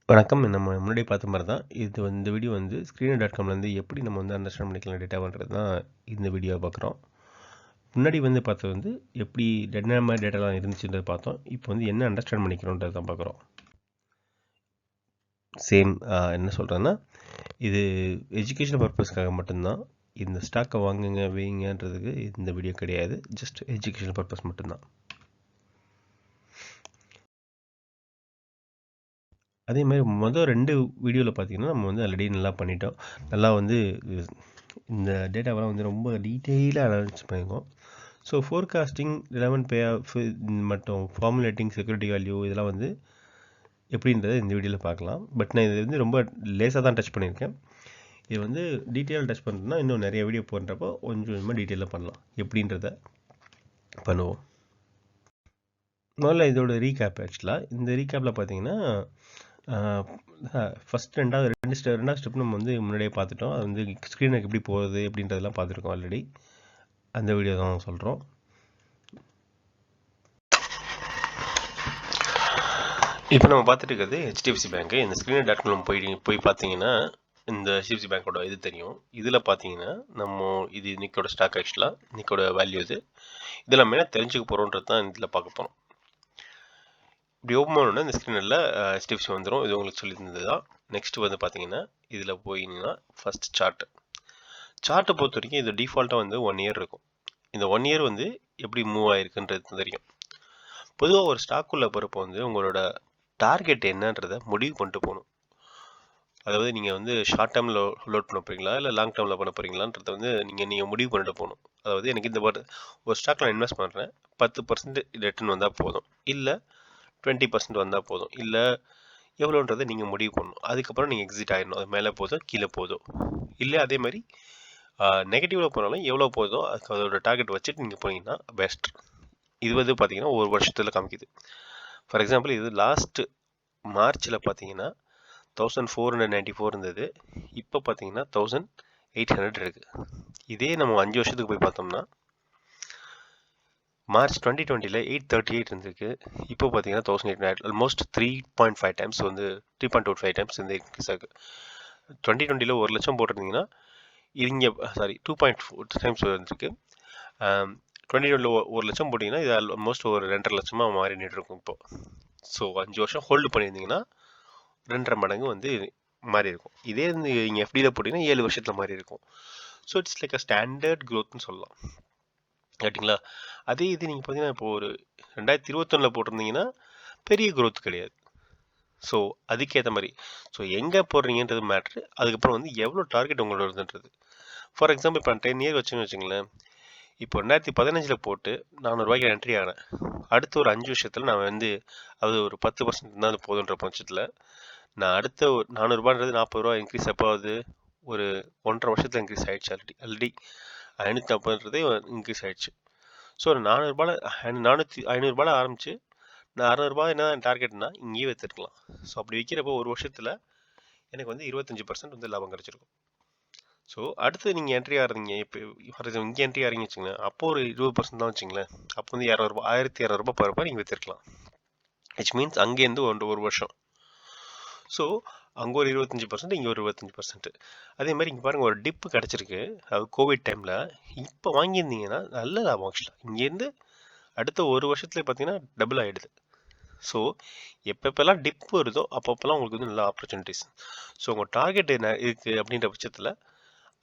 வணக்கம். நம்ம முன்னாடி பார்த்த மாரி தான். இந்த வீடியோ வந்து screener.comலேருந்து எப்படி நம்ம வந்து அண்டர்ஸ்டாண்ட் பண்ணிக்கலாம் டேட்டாவன்றது தான் இந்த வீடியோவ பார்க்குறோம். முன்னாடி வந்து பார்த்தது வந்து எப்படி என்ன மாரி டேட்டாலாம் இருந்துச்சுன்றத பார்த்தோம். இப்போ வந்து என்ன அண்டர்ஸ்டாண்ட் பண்ணிக்கிறோன்றத தான் பார்க்குறோம். சேம் என்ன சொல்றேன்னா, இது எஜுகேஷனல் பர்ப்பஸ்க்காக மட்டும்தான். இந்த ஸ்டாக்கை வாங்குங்க, வைங்கன்றதுக்கு இந்த வீடியோ கிடையாது. ஜஸ்ட் எஜுகேஷனல் பர்ப்பஸ் மட்டும்தான். அதே மாதிரி மொதல் 2 வீடியோவில் பார்த்தீங்கன்னா நம்ம வந்து ஆல்ரெடி நல்லா பண்ணிட்டோம். நல்லா வந்து இந்த டேட்டாவெல்லாம் வந்து ரொம்ப டீட்டெயிலாக அனலைஸ் பண்ணியிருக்கோம். So forecasting, relevant pay off மற்றும் ஃபார்முலேட்டிங் செக்யூரிட்டி வேல்யூ இதெல்லாம் வந்து எப்படின்றத இந்த வீடியோவில் பார்க்கலாம். பட் நான் இது வந்து ரொம்ப லேசாக தான் டச் பண்ணியிருக்கேன். இது வந்து டீட்டெயிலாக டச் பண்ணுறதுனா இன்னும் நிறைய வீடியோ போடுறப்போ கொஞ்சம் கொஞ்சமாக டீட்டெயிலாக பண்ணலாம். எப்படின்றத பண்ணுவோம். முதல்ல இதோட ரீகேப். ஆக்சுவலாக இந்த ரீகேப்பில் பார்த்தீங்கன்னா ஃபஸ்ட் ரெண்டாவது ஸ்டெப் நம்ம வந்து முன்னாடியே பார்த்துட்டோம். அது வந்து ஸ்க்ரீனுக்கு எப்படி போகுது அப்படின்றதெல்லாம் பார்த்துருக்கோம் ஆல்ரெடி. அந்த வீடியோ தான் சொல்கிறோம். இப்போ நம்ம பார்த்துட்டு இருக்கிறது ஹெச்டிஎஃப்சி பேங்க்கு. இந்த screener.com போய் பார்த்தீங்கன்னா இந்த ஹெச்டிஎஃப்சி பேங்க்கோட இது தெரியும். இதில் பார்த்தீங்கன்னா இது இன்னைக்கோட ஸ்டாக். ஆக்சுவலாக இன்னைக்கோட வேல்யூ இதில் நம்ம என்ன தெரிஞ்சுக்க போகிறோன்றது தான் இதில் பார்க்க போகிறோம். இப்படி ஓப்பன் பண்ணோன்னா இந்த ஸ்க்ரீனில் ஹெச்டிஎஃப்சி வந்துடும். இது உங்களுக்கு சொல்லி தந்தது தான். நெக்ஸ்ட் வந்து பார்த்தீங்கன்னா இதில் போயிங்கன்னா ஃபஸ்ட் சார்ட்டை பொறுத்த வரைக்கும் இது டிஃபால்ட்டாக வந்து 1 இயர் இருக்கும். இந்த 1 இயர் வந்து எப்படி மூவ் ஆகிருக்குன்றது தெரியும். பொதுவாக ஒரு ஸ்டாக்குள்ளே போகிறப்போ வந்து உங்களோட டார்கெட் என்னன்றதை முடிவு பண்ணிட்டு போகணும். அதாவது நீங்கள் வந்து ஷார்ட் டேர்மில் லோட் பண்ண போகிறீங்களா இல்லை லாங் டேர்மில் பண்ண போகிறீங்களான்றதை வந்து நீங்கள் முடிவு பண்ணிட்டு போகணும். அதாவது எனக்கு இந்த ஒரு ஸ்டாக்கில் நான் இன்வெஸ்ட் பண்ணுறேன், 10% ரிட்டர்ன் வந்தால் போதும், இல்லை 20% வந்தால் போதும், இல்லை எவ்வளோன்றதை நீங்கள் முடிவு பண்ணணும். அதுக்கப்புறம் நீங்கள் எக்ஸிட் ஆகிடணும். அது மேலே போதும் கீழே போதும், இல்லை அதே மாதிரி நெகட்டிவில் போனாலும் எவ்வளோ போதோ அதுக்கு அதோட டார்கெட் வச்சுட்டு நீங்கள் போனீங்கன்னா பெஸ்ட். இது வந்து பார்த்தீங்கன்னா ஒரு வருஷத்தில் காமிக்குது. ஃபார் எக்ஸாம்பிள் இது லாஸ்ட் மார்ச்சில் பார்த்தீங்கன்னா 1494 இருந்தது. இப்போ பார்த்தீங்கன்னா 1800 இருக்குது. இதே நம்ம 5 வருஷத்துக்கு போய் பார்த்தோம்னா மார்ச் 2020 838 இருந்திருக்கு. இப்போ பார்த்தீங்கன்னா 1800, ஆல்மோஸ்ட் 3.5 டைம்ஸ் வந்து 3.25 டைம்ஸ் வந்து இன்க்ரீஸ் ஆகுது. 2020 1 லட்சம் போட்டிருந்தீங்கன்னா இங்கே 2.4 டைம்ஸ் வந்துருக்கு. 2020 1 லட்சம் போட்டிங்கன்னா இது ஆல்மோஸ்ட் ஒரு 2.5 லட்சமாக மாறிட்டு இருக்கும் இப்போ. ஸோ 5 வருஷம் ஹோல்டு பண்ணியிருந்தீங்கன்னா 2.5 மடங்கு வந்து மாறி இருக்கும். இதே வந்து நீங்கள் எஃப்டியில் போட்டிங்கன்னா 7 வருஷத்தில் மாறி இருக்கும். So it's like a standard க்ரோத்னு சொல்லலாம். கேட்டிங்களா? அதே இது நீங்கள் பார்த்தீங்கன்னா இப்போ ஒரு 2021 போட்டிருந்தீங்கன்னா பெரிய க்ரோத் கிடையாது. ஸோ அதுக்கேற்ற மாதிரி ஸோ எங்கே போடுறீங்கன்றது மேட்ரு. அதுக்கப்புறம் வந்து எவ்வளோ டார்கெட் உங்களோடதுன்றது. ஃபார் எக்ஸாம்பிள் இப்போ 10 இயர் வச்சுன்னு வச்சுங்களேன். இப்போ 2015 போட்டு 400 ரூபாய்க்கு என்ட்ரி ஆனேன். அடுத்த ஒரு 5 வருஷத்தில் நான் வந்து அது ஒரு 10% இருந்தாலும் போதுன்ற பட்சத்தில் நான் அடுத்த ஒரு 400 ரூபான்றது 40 ரூபா இன்க்ரீஸ் எப்போ ஆகுது? ஒரு 1.5 வருஷத்தில் இன்க்ரீஸ் ஆகிடுச்சு. ஆல்ரெடி 540 இன்க்ரீஸ் ஆகிடுச்சு. ஸோ ஒரு 500 ரூபாயில் ஆரம்பித்து நான் 600 ரூபாய் என்ன டார்கெட்னா இங்கேயே விற்றுருக்கலாம். ஸோ அப்படி விற்கிறப்போ ஒரு வருஷத்தில் எனக்கு வந்து 25% வந்து லாபம் கிடச்சிருக்கும். ஸோ அடுத்து நீங்கள் என்ட்ரி ஆகிறீங்க. இப்போ ஃபார் எக்ஸாம்பிள் இங்கே என்ட்ரி ஆகிறீங்க வச்சுங்களேன். அப்போது ஒரு 20% தான் வச்சுங்களேன். அப்போ வந்து 1200 போகிறப்ப நீங்கள் விற்றுருக்கலாம். விச் மீன்ஸ் அங்கேருந்து ஒரு வருஷம். ஸோ அங்கே ஒரு 25%, இங்கே ஒரு 25%. அதே மாதிரி இங்கே பாருங்கள், ஒரு டிப்பு கிடச்சிருக்கு. அது கோவிட் டைமில். இப்போ வாங்கியிருந்தீங்கன்னா நல்ல லாபம். ஆக்சுவலாக இங்கேருந்து அடுத்த ஒரு வருஷத்துல பார்த்தீங்கன்னா டபுள் ஆகிடுது. ஸோ எப்பப்பெல்லாம் டிப் வருதோ அப்பப்பெல்லாம் உங்களுக்கு வந்து நல்ல ஆப்பர்ச்சுனிட்டிஸ். ஸோ உங்கள் டார்கெட் என்ன இருக்குது அப்படின்ற பட்சத்தில்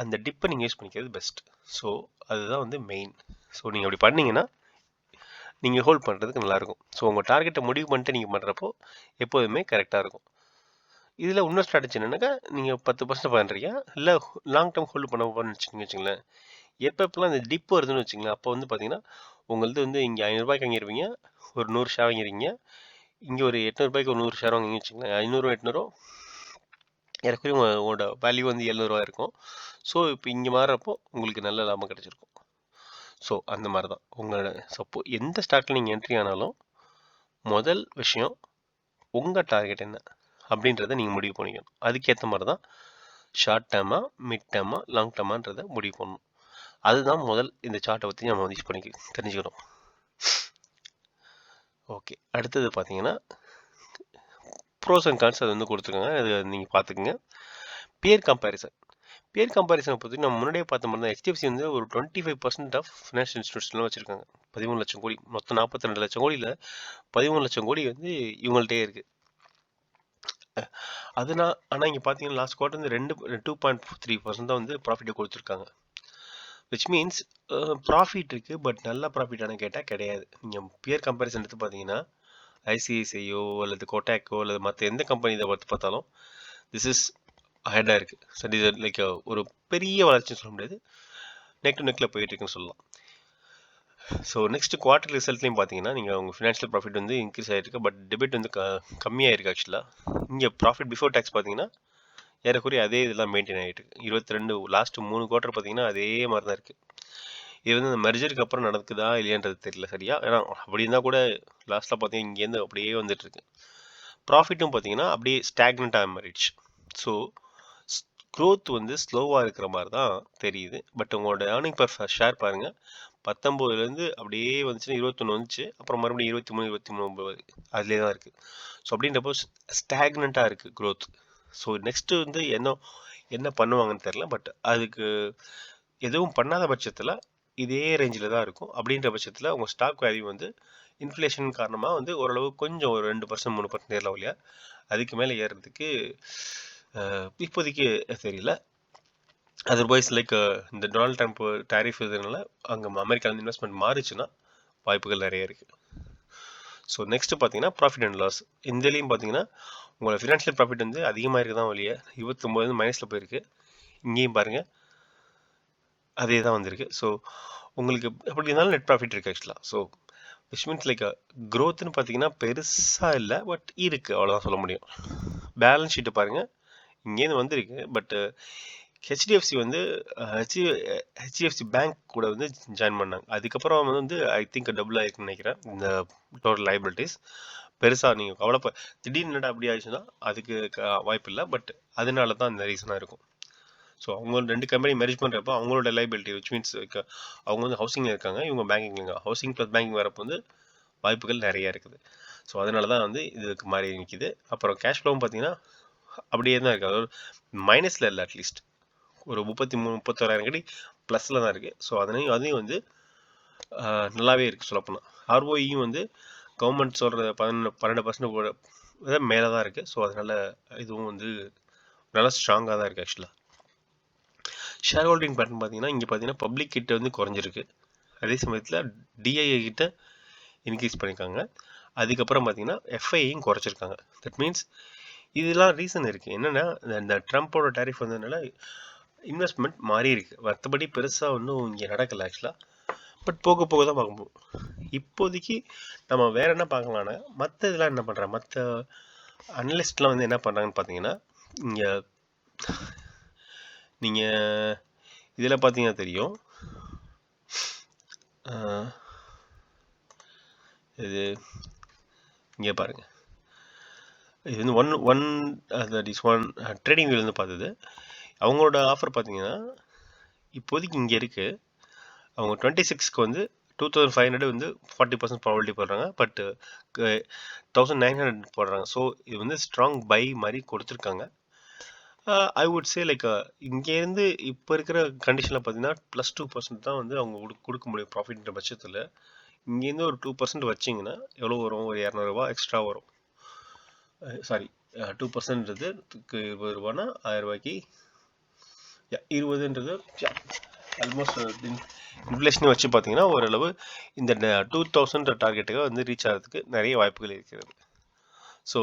அந்த டிப்பை நீங்கள் யூஸ் பண்ணிக்கிறது பெஸ்ட். ஸோ அதுதான் வந்து மெயின். ஸோ நீங்கள் அப்படி பண்ணிங்கன்னா நீங்கள் ஹோல்ட் பண்ணுறதுக்கு நல்லாயிருக்கும். ஸோ உங்கள் டார்கெட்டை முடிவு பண்ணிட்டு நீங்கள் பண்ணுறப்போ எப்போதுமே கரெக்டாக இருக்கும். இதில் இன்னொரு ஸ்ட்ராட்டஜி என்னென்னாக்கா, நீங்கள் 10% பண்ணுறீங்க, இல்லை லாங் டேர்ம் ஹோல்டு பண்ண வச்சுங்களேன். எப்பப்பெல்லாம் இந்த டிப் வருதுன்னு வச்சுங்களேன், அப்போ வந்து பார்த்தீங்கன்னா உங்களது வந்து இங்கே 500 ரூபாய்க்கு வாங்கிடுவீங்க, ஒரு 100 ஷேர் வாங்கிடுவீங்க. இங்கே ஒரு 800 ரூபாய்க்கு ஒரு 100 ஷேர் வாங்கிங்க வச்சுங்களேன். 500 800 ஏறக்குறைய உங்களோட வேல்யூ வந்து 700 ரூபா இருக்கும். ஸோ இப்போ இங்கே மாறுறப்போ உங்களுக்கு நல்ல லாபம் கிடச்சிருக்கும். ஸோ அந்த மாதிரி தான் உங்களோட எந்த ஸ்டாக்கில் நீங்கள் என்ட்ரி ஆனாலும் முதல் விஷயம் உங்கள் டார்கெட் என்ன அப்படின்றத நீங்கள் முடிவு பண்ணிக்கணும். அதுக்கேற்ற மாதிரி தான் ஷார்ட் டேர்மா, மிட் டேர்மா, லாங் டேர்மான்றதை முடிவு பண்ணணும். அதுதான் முதல் இந்த சார்ட்டை பற்றி நம்ம யூஸ் பண்ணி தெரிஞ்சுக்கணும். ஓகே, அடுத்தது பார்த்தீங்கன்னா ப்ரோஸ் அண்ட் கான்ஸ் அது வந்து கொடுத்துருக்காங்க, அது நீங்கள் பார்த்துக்குங்க. பியர் கம்பேரிசன் பொறுத்து நம்ம முன்னாடியே பார்த்த மாதிரி தான் HDFC வந்து ஒரு 25% ஆஃப் ஃபினான்ஷியல் இன்ஸ்டியூட்ஸ்லாம் வச்சுருக்காங்க. 13 லட்சம் கோடி, மொத்தம் 42 லட்சம் கோடியில் 13 லட்சம் கோடி வந்து இவங்கள்ட்டே இருக்குது. ஆனால் இங்கே பார்த்தீங்கன்னா லாஸ்ட் குவார்ட்டர் வந்து 2.3% தான் வந்து ப்ராஃபிட்டை கொடுத்துருக்காங்க. விச் மீன்ஸ் ப்ராஃபிட் இருக்குது, பட் நல்ல ப்ராஃபிட்டானு கேட்டால் கிடையாது. நீங்கள் பியர் கம்பேரிசன் எடுத்து பார்த்தீங்கன்னா ஐசிஐசிஐயோ அல்லது கோட்டாக்கோ அல்லது மற்ற எந்த கம்பெனி இதை பார்த்தாலும் திஸ் இஸ் ஹெட்டாக இருக்குது. சரி, லைக் ஒரு பெரிய வளர்ச்சின்னு சொல்ல முடியாது, நெக் டு நெக்கில் போயிட்டு இருக்குன்னு சொல்லலாம். ஸோ நெக்ஸ்ட் குவார்டர் ரிசல்ட்லையும் பார்த்தீங்கன்னா நீங்கள் உங்கள் ஃபினான்ஷியல் ப்ராஃபிட் வந்து இன்க்ரீஸ் ஆகிருக்கு, பட் டெபிட் வந்து கம்மியாக இருக்குது. ஆக்சுவலாக இங்கே ப்ராஃபிட் பிஃபோர் டேக்ஸ் பார்த்தீங்கன்னா ஏறக்குறைய அதே இதெல்லாம் மெயின்டைன் ஆகிட்டு 22 லாஸ்ட் 3 குவார்ட்டர் பார்த்தீங்கன்னா அதே மாதிரி தான் இருக்குது. இது வந்து அந்த மெர்ஜருக்கு அப்புறம் நடக்குதா இல்லையான்றது தெரியல சரியா. ஏன்னா அப்படி இருந்தால் கூட லாஸ்ட்டில் பார்த்தீங்கன்னா இங்கேருந்து அப்படியே வந்துட்டுருக்கு. ப்ராஃபிட்டும் பார்த்தீங்கன்னா அப்படியே ஸ்டாக்னண்ட்டாக மாறிடுச்சு. ஸோ க்ரோத் வந்து ஸ்லோவாக இருக்கிற மாதிரி தான் தெரியுது. பட் உங்களோட ஏர்னிங் பர் ஷேர் பாருங்கள், 19 அப்படியே வந்துச்சுன்னா 21 வந்துச்சு, அப்புறம் மறுபடியும் 23 அதிலே தான் இருக்குது. ஸோ அப்படின்றப்போ ஸ்டாக்னண்ட்டாக இருக்குது க்ரோத். ஸோ நெக்ஸ்ட்டு வந்து என்ன பண்ணுவாங்கன்னு தெரில, பட் அதுக்கு எதுவும் பண்ணாத பட்சத்தில் இதே ரேஞ்சில் தான் இருக்கும். அப்படின்ற பட்சத்தில் உங்கள் ஸ்டாக் வேல்யூ வந்து இன்ஃப்ளேஷன் காரணமாக வந்து ஓரளவு கொஞ்சம் ஒரு 2% 3% ஏறலாம் இல்லையா, அதுக்கு மேலே ஏறுறதுக்கு இப்போதைக்கு தெரியல. அதர்வைஸ் லைக் இந்த டொனால்ட் ட்ரம்ப் டேரிஃப் இதனால அங்கே அமெரிக்காவில் இன்வெஸ்ட்மெண்ட் மாறிச்சுன்னா வாய்ப்புகள் நிறைய இருக்குது. ஸோ நெக்ஸ்ட்டு பார்த்தீங்கன்னா ப்ராஃபிட் அண்ட் லாஸ். இந்தியாலையும் பார்த்தீங்கன்னா உங்களோட ஃபினான்ஷியல் ப்ராஃபிட் வந்து அதிகமாக இருக்குது தான் வழியே, 29 மைனஸில் போயிருக்கு. இங்கேயும் பாருங்கள் அதே தான் வந்திருக்கு. ஸோ உங்களுக்கு எப்படி இருந்தாலும் நெட் ப்ராஃபிட் இருக்குது ஆக்சுவலாக. ஸோ விச் மீன்ஸ் லைக் க்ரோத்துன்னு பார்த்தீங்கன்னா பெருசாக இல்லை, பட் இருக்குது, அவ்வளோதான் சொல்ல முடியும். பேலன்ஸ் ஷீட்டை பாருங்கள், இங்கேருந்து வந்திருக்கு, பட் ஹெச்டிஎஃப்சி வந்து ஹெச்டிஎஃப்சி பேங்க் கூட வந்து ஜாயின் பண்ணாங்க. அதுக்கப்புறம் வந்து ஐ திங்க் டபுள் ஆகிருக்குன்னு நினைக்கிறேன் இந்த டோட்டல் லைபிலிட்டிஸ். பெருசாக நீங்கள் திடீர்னு என்னடா அப்படி ஆயிடுச்சுன்னா அதுக்கு வாய்ப்பு இல்லை, பட் அதனால தான் இந்த ரீசனாக இருக்கும். ஸோ அவங்க 2 கம்பெனி மேரேஜ் பண்ணுறப்போ அவங்களோட லைபிலிட்டி விச் மீன்ஸ் அவங்க வந்து ஹவுசிங்கில் இருக்காங்க, இவங்க பேங்கிங். ஹவுசிங் ப்ளஸ் பேங்கிங் வரப்போ வந்து வாய்ப்புகள் நிறையா இருக்குது. ஸோ அதனால தான் வந்து இதுக்கு மாறி நிற்கிது. அப்புறம் கேஷ் ஃப்ளோவும் பார்த்தீங்கன்னா அப்படியே தான் இருக்குது, அதாவது மைனஸில் இல்லை, அட்லீஸ்ட் ஒரு 31,000 கோடி ப்ளஸில் தான் இருக்குது. ஸோ அதையும் வந்து நல்லாவே இருக்குது சொல்லப்போனால். ஆர்ஓஇயும் வந்து கவர்மெண்ட் சொல்கிற 12% மேலே தான் இருக்குது. ஸோ அதனால் இதுவும் வந்து நல்லா ஸ்ட்ராங்காக தான் இருக்குது ஆக்சுவலாக. ஷேர் ஹோல்டிங் பேட்டர்ன் பார்த்தீங்கன்னா இங்கே பார்த்தீங்கன்னா பப்ளிக் கிட்ட வந்து குறைஞ்சிருக்கு, அதே சமயத்தில் டிஐஐ கிட்ட இன்க்ரீஸ் பண்ணியிருக்காங்க. அதுக்கப்புறம் பார்த்தீங்கன்னா எஃப்ஐயும் குறைச்சிருக்காங்க. தட் மீன்ஸ் இதெல்லாம் ரீசன் இருக்குது. என்னென்னா இந்த ட்ரம்ப்போட டேரிஃப் வந்ததுனால இன்வெஸ்ட்மெண்ட் மாறி இருக்குது, மற்றபடி பெருசாக ஒன்றும் இங்கே நடக்கலை ஆக்சுவலாக. பட் போக போக தான் பார்க்கும்போது இப்போதைக்கு நம்ம வேறு என்ன பார்க்கலான்னா, மற்ற இதெல்லாம் என்ன பண்ணுறாங்க, மற்ற அனலிஸ்ட்லாம் வந்து என்ன பண்ணுறாங்கன்னு பார்த்தீங்கன்னா, இங்கே நீங்கள் இதில் பார்த்தீங்கன்னா தெரியும், இது இங்கே பாருங்கள், இது வந்து one that is one trading வியூலேருந்து பார்த்தது. அவங்களோட ஆஃபர் பார்த்தீங்கன்னா இப்போதைக்கு இங்கே இருக்குது, அவங்க 26க்கு வந்து 2500 வந்து 40% ப்ராபபிலிட்டி போடுறாங்க, பட் 1900 போடுறாங்க. ஸோ இது வந்து ஸ்ட்ராங் பை மாதிரி கொடுத்துருக்காங்க. ஐ வுட் சே லைக் இங்கேருந்து இப்போ இருக்கிற கண்டிஷனில் பார்த்தீங்கன்னா +2% தான் வந்து அவங்க கொடுக்க முடியும் ப்ராஃபிட்ன்ற பட்சத்தில். இங்கேருந்து ஒரு 2% வச்சிங்கன்னா எவ்வளோ வரும், ஒரு 200 ரூபா எக்ஸ்ட்ரா வரும். சாரி, 2%ன்றது 20 ரூபானா 1000 ரூபாய்க்கு 20ன்றது ஆல்மோஸ்ட் இன்ஃப்ளேஷனை வச்சு பார்த்தீங்கன்னா ஓரளவு இந்த 2000 டார்கெட்டுக்கு வந்து ரீச் ஆகிறதுக்கு நிறைய வாய்ப்புகள் இருக்கிறது. ஸோ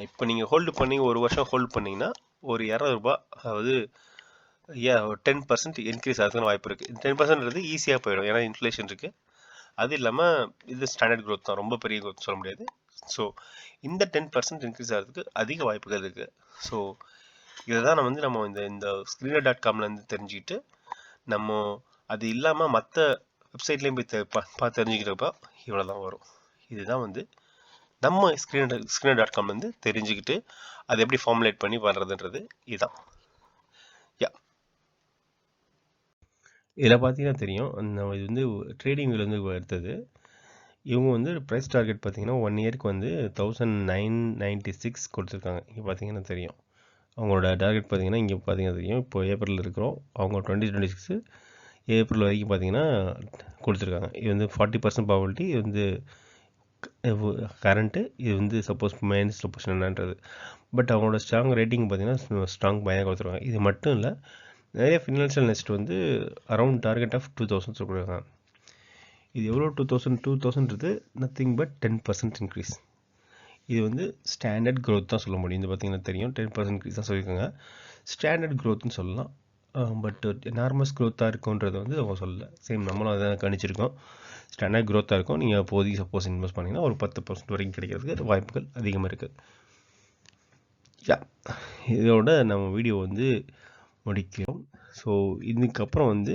இப்போ நீங்கள் ஹோல்டு பண்ணி ஒரு வருஷம் ஹோல்டு பண்ணிங்கன்னா ஒரு 200 ரூபா, அதாவது 10% இன்க்ரீஸ் ஆகிறதுக்கு வாய்ப்பு இருக்குது. 10%ன்றது ஈஸியாக போயிடும், ஏன்னா இன்ஃப்ளேஷன் இருக்குது. அது இல்லாமல் இது ஸ்டாண்டர்ட் க்ரோத் தான், ரொம்ப பெரிய க்ரோத் சொல்ல முடியாது. ஸோ இந்த 10% இன்க்ரீஸ் ஆகிறதுக்கு அதிக வாய்ப்புகள் இருக்குது. ஸோ இதை தான் நம்ம இந்த screener.comலேருந்து தெரிஞ்சுக்கிட்டு நம்ம அது இல்லாமல் மற்ற வெப்சைட்லேயும் போய் பார்த்து தெரிஞ்சுக்கிறப்ப இவ்வளோ தான் வரும். இதுதான் வந்து நம்ம screener.comலேருந்து தெரிஞ்சுக்கிட்டு அதை எப்படி ஃபார்முலேட் பண்ணி பண்ணுறதுன்றது இதுதான். இதில் பார்த்தீங்கன்னா தெரியும், இது வந்து ட்ரேடிங் வியூலேருந்து எடுத்தது. இவங்க வந்து ப்ரைஸ் டார்கெட் பார்த்தீங்கன்னா 1 இயருக்கு வந்து 1996 கொடுத்துருக்காங்க. இங்கே பார்த்தீங்கன்னா தெரியும். அவங்களோட டார்கெட் பார்த்தீங்கன்னா இங்கே பார்த்தீங்கன்னா தெரியும். இப்போ ஏப்ரலில் இருக்கிறோம். அவங்க 2026 ஏப்ரல் வரைக்கும் பார்த்தீங்கன்னா கொடுத்துருக்காங்க. இது வந்து 40% ப்ராபபிலிட்டி. இது வந்து கரண்ட்டு. இது வந்து சப்போஸ் மைனஸில் பொசிஷன் என்னன்றது. பட் அவங்களோட ஸ்ட்ராங் ரேட்டிங் பார்த்தீங்கன்னா ஸ்ட்ராங் பயனாக கொடுத்துருக்காங்க. இது மட்டும் இல்லை, நிறைய ஃபினான்ஷியல் நெஸ்ட் வந்து அரௌண்ட் டார்கெட் ஆஃப் 2000 கொடுக்குறாங்க. இது எவ்வளோ 2000ன்றது நத்திங் பட் 10% இன்க்ரீஸ். இது வந்து ஸ்டாண்டர்ட் க்ரோத் தான் சொல்ல முடியும். இது பார்த்தீங்கன்னா தெரியும் 10% இன்க்ரீஸ் தான் சொல்லியிருக்காங்க. ஸ்டாண்டர்ட் க்ரோத்னு சொல்லலாம். பட் எனார்மஸ் க்ரோத்தாக இருக்குன்றது வந்து அவங்க சொல்லலை. சேம் நம்மளும் அதை கணிச்சிருக்கோம். ஸ்டாண்டர்ட் க்ரோத்தாக இருக்கும். நீங்கள் அப்போதைக்கு சப்போஸ் இன்வெஸ்ட் பண்ணிங்கன்னா ஒரு 10% வரைக்கும் கிடைக்கிறதுக்கு வாய்ப்புகள் அதிகமாக இருக்குது. இதோட நம்ம வீடியோ வந்து முடிக்கிறோம். ஸோ இதுக்கப்புறம் வந்து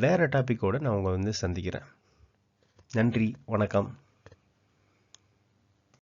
வேறு டாப்பிக்கோடு நான் உங்களை வந்து சந்திக்கிறேன். நன்றி, வணக்கம்.